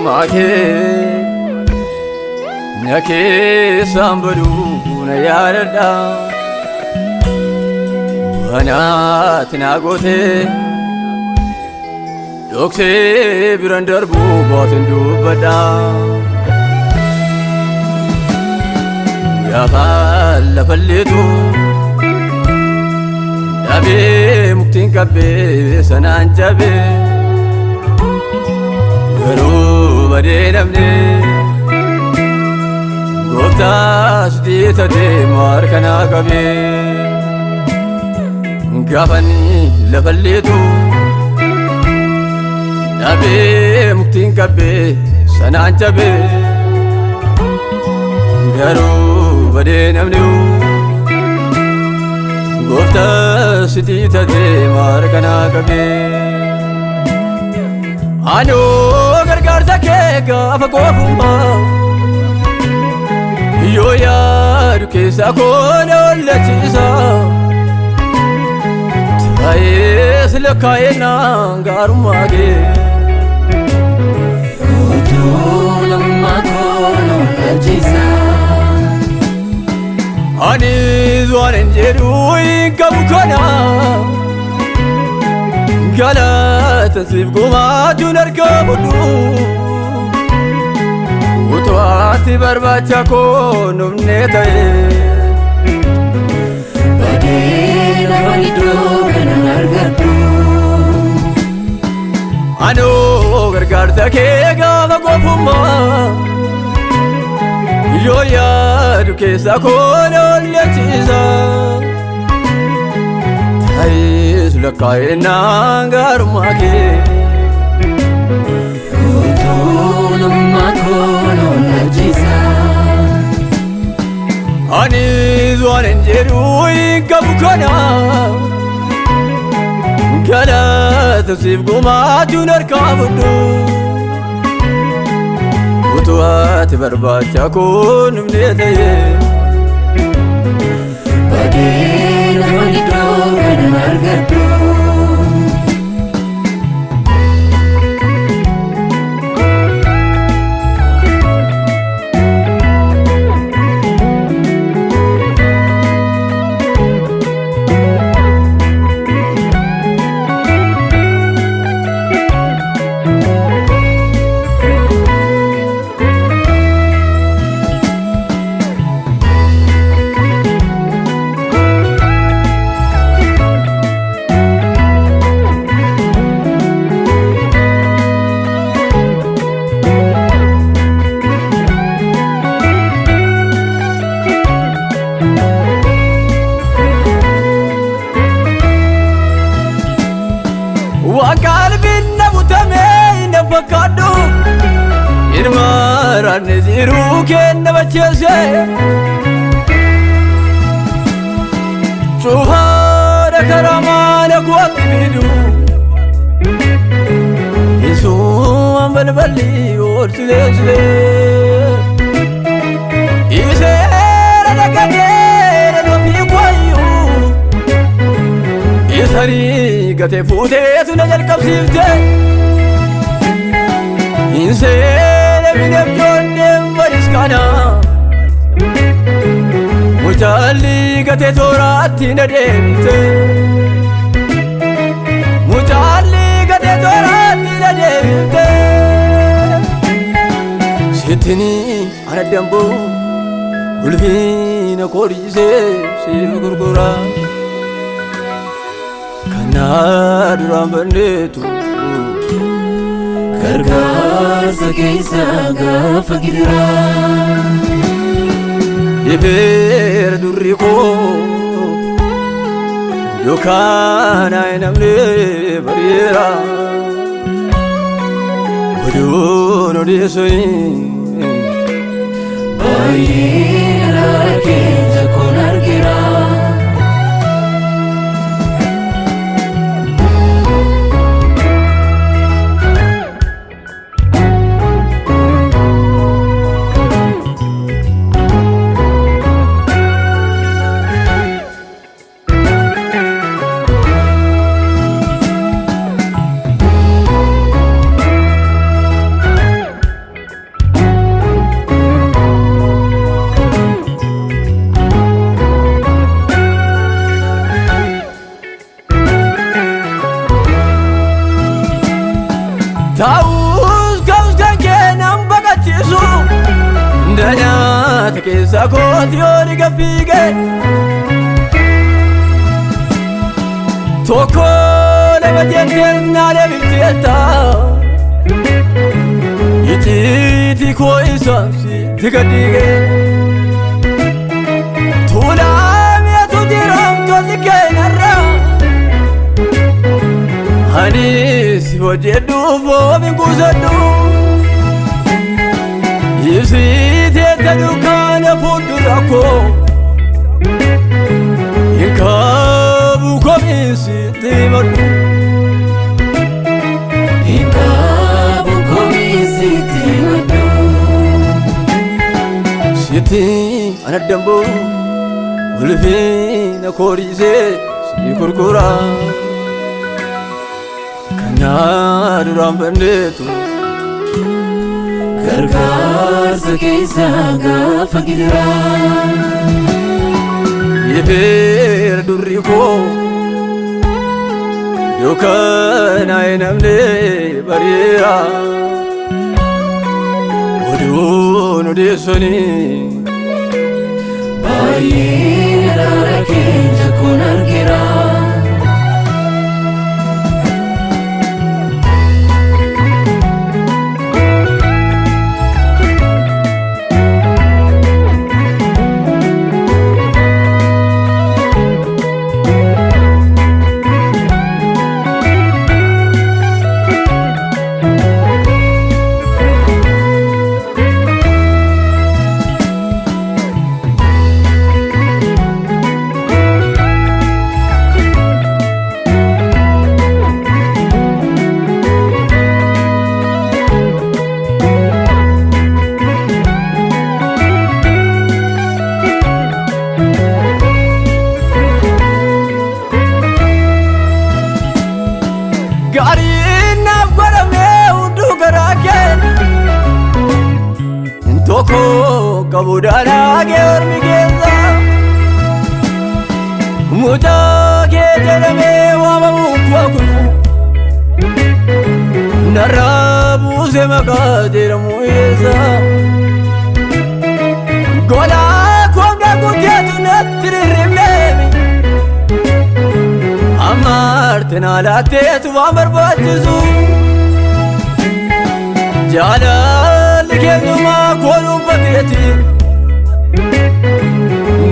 gaarummaake na keessaan baduu na yaadadha wanaati naa goote dhoksee biran darbuu bootin dubbadha yaafaan lafalleetu dhabee muktiin qabbee sanaan jabee garuu badee namne gooftaa sidiita deemu harkanaa qabee gaafani lafalleetu dhabee muktiin qabbee sanaan jabee garuu badee namne gooftaa sidiita deemu harkanaa qabee anoo gargaarsa kee gaafa goofumaa yoo yaadu keessa koo na ollachiisa ta'ee sila kaayennaan gaarummaa kee utuu namummaa koo na ollachiisa anis waan hin jedhu hin qabu kana galata siif gumaachuun argamudhu utuu ati barbaacha koo numne ta'e badee lafa iddoo kana argadhu anoo gargaarsa kee gaafa goofumaa yoo yaadu keessa koo na ollachiisa ta'es lakkaa'ennaan gaarummaa kee utuu namummaa koo na ollachiisa anis waan hin jedhu hin qabu kana galata siif gumaachuun argamudhu utuu ati barbaacha koo numne ta'e badee lafa iddoo kana argadhu waan qalbiin na butamee na fakkaadhu ilmaan jiruu kee na bacheesse cufaadha karaa na gootti miidhu isumaan balballi oolsileeslee iseera dhaganeera dhoofii kwayyuu isanii gatee fuuteetu na jalqabsiifte inseera bineenjoonneen bariskaana mucaalli gatee tooraatti na deebite mucaalli gatee tooraatti na deebite sittini ana damboo ulfiina kooriisee siif gurgura kanaa duraan banneetu gargaarsa keessa gaafa gidiraa ifeera durri koo dukkaana hin hafne bari'eera oduun odeessanii baay'ee rakkina koon argira keessa kooti yoo dhiiga fiige tokko lama jetteef naa deebifteetta itiiti koo isa sitti gadhiige tuulaameetu diramtoonni keenyarra ani si hojjedhuuf oomin kuusadhu ibsiteetta dukkaana fuuldura koo hin qabu komiin sitti himadhu hin qabu komiin sitti himadhu sitti ana damboo ulfina kooriisee si gurgura kanaa duraan banneetu gargaarsa keessa gaafa gidiraa Yebeera durri koo dukkana hin hafne bariira oduun odeessanii baay'ee dara keenya kun argira Gaariinaaf godhamee hunduu garaa keenya tokko qabuudhaan kee ormi keessa mucaa kee jedhamee waamamuun kwaakulu narraa buusee maqaa jedhamu eessa golaa koomda guddeetu natti rirrimneemi Amartin alaatteetu waan barbaachisu jaalalli keenyumaa kooluun bateeti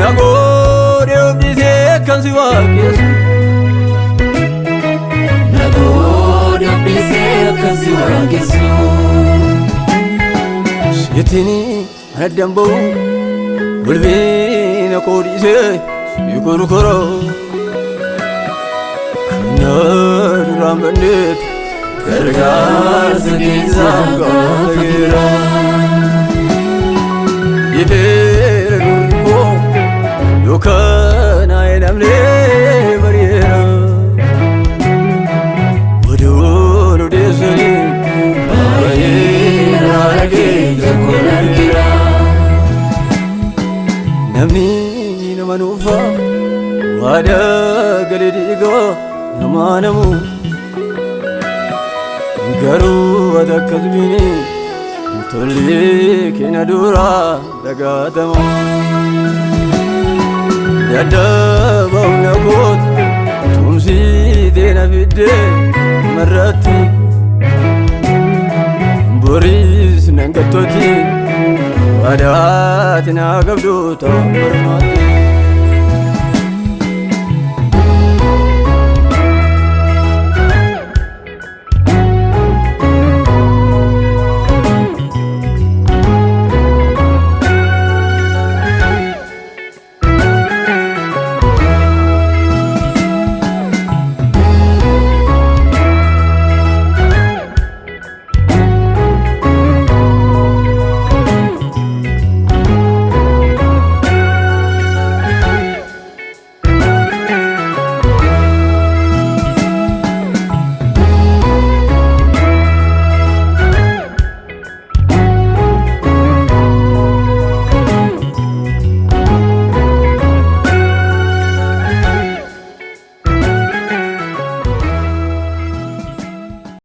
nagoodee obdisee kan si waaqessu nagoodee obdisee kan si waaqessu sittini ana damboo ulfina koodhiisee si gurgura duraan banneetu gargaarsa keessa gaafa gidiraa Yebeera durri koo dukkana hin hafne bariira oduun odeessanii baay'ee dara keenya kun argira namni nama nuufa waadaa galee dhiigaa namaa namu garuu ati akkas bini tolli keenya duraa dagaatama dadhabaa humna kooti tumsiitee na fiddee marratti boriis nan gattoti waadaati naa qabdu ta'uu barmaatti